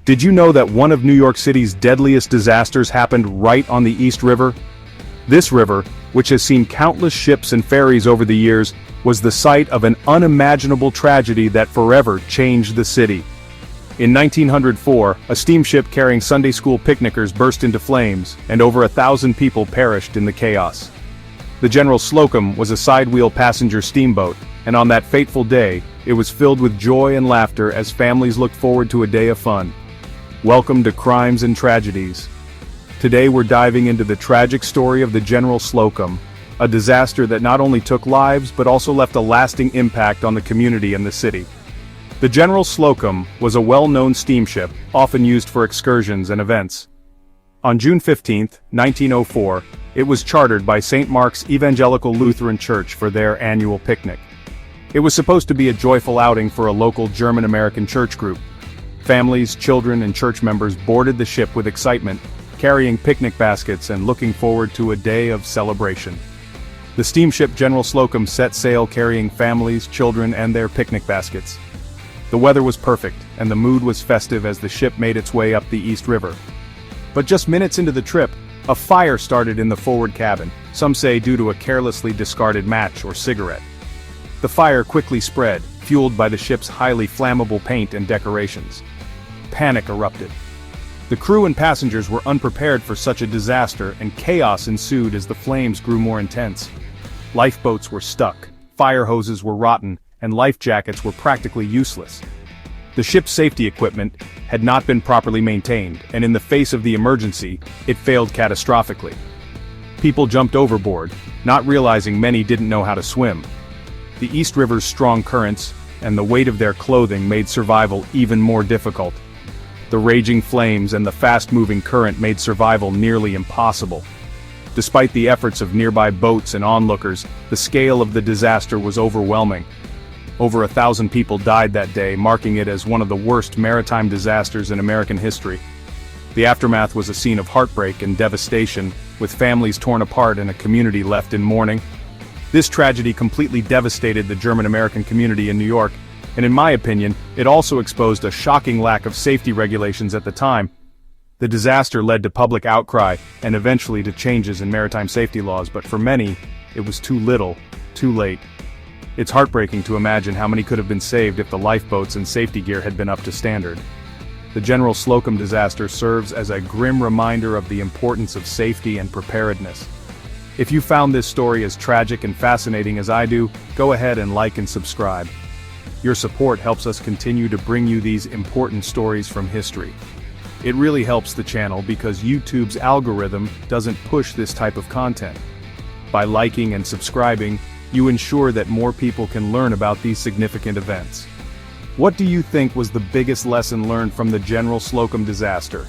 Did you know that one of New York City's deadliest disasters happened right on the East River? This river, which has seen countless ships and ferries over the years, was the site of an unimaginable tragedy that forever changed the city. In 1904, a steamship carrying Sunday school picnickers burst into flames, and over 1,000 people perished in the chaos. The General Slocum was a side-wheel passenger steamboat, and on that fateful day, it was filled with joy and laughter as families looked forward to a day of fun. Welcome to Crimes and Tragedies. Today we're diving into the tragic story of the General Slocum, a disaster that not only took lives but also left a lasting impact on the community and the city. The General Slocum was a well-known steamship, often used for excursions and events. On June 15, 1904, it was chartered by St. Mark's Evangelical Lutheran Church for their annual picnic. It was supposed to be a joyful outing for a local German-American church group. Families, children, and church members boarded the ship with excitement, carrying picnic baskets and looking forward to a day of celebration. The steamship General Slocum set sail carrying families, children, and their picnic baskets. The weather was perfect, and the mood was festive as the ship made its way up the East River. But just minutes into the trip, a fire started in the forward cabin, some say due to a carelessly discarded match or cigarette. The fire quickly spread, fueled by the ship's highly flammable paint and decorations. Panic erupted. The crew and passengers were unprepared for such a disaster, and chaos ensued as the flames grew more intense. Lifeboats were stuck, fire hoses were rotten, and life jackets were practically useless. The ship's safety equipment had not been properly maintained, and in the face of the emergency, it failed catastrophically. People jumped overboard, not realizing many didn't know how to swim. The East River's strong currents and the weight of their clothing made survival even more difficult. The raging flames and the fast-moving current made survival nearly impossible. Despite the efforts of nearby boats and onlookers, the scale of the disaster was overwhelming. Over 1,000 people died that day, marking it as one of the worst maritime disasters in American history. The aftermath was a scene of heartbreak and devastation, with families torn apart and a community left in mourning. This tragedy completely devastated the German-American community in New York, and in my opinion, it also exposed a shocking lack of safety regulations at the time. The disaster led to public outcry and eventually to changes in maritime safety laws, but for many, it was too little, too late. It's heartbreaking to imagine how many could have been saved if the lifeboats and safety gear had been up to standard. The General Slocum disaster serves as a grim reminder of the importance of safety and preparedness. If you found this story as tragic and fascinating as I do, go ahead and like and subscribe. Your support helps us continue to bring you these important stories from history. It really helps the channel because YouTube's algorithm doesn't push this type of content. By liking and subscribing, you ensure that more people can learn about these significant events. What do you think was the biggest lesson learned from the General Slocum disaster?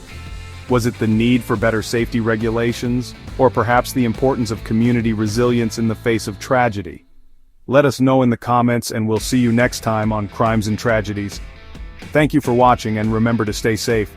Was it the need for better safety regulations, or perhaps the importance of community resilience in the face of tragedy? Let us know in the comments, and we'll see you next time on Crimes and Tragedies. Thank you for watching, and remember to stay safe.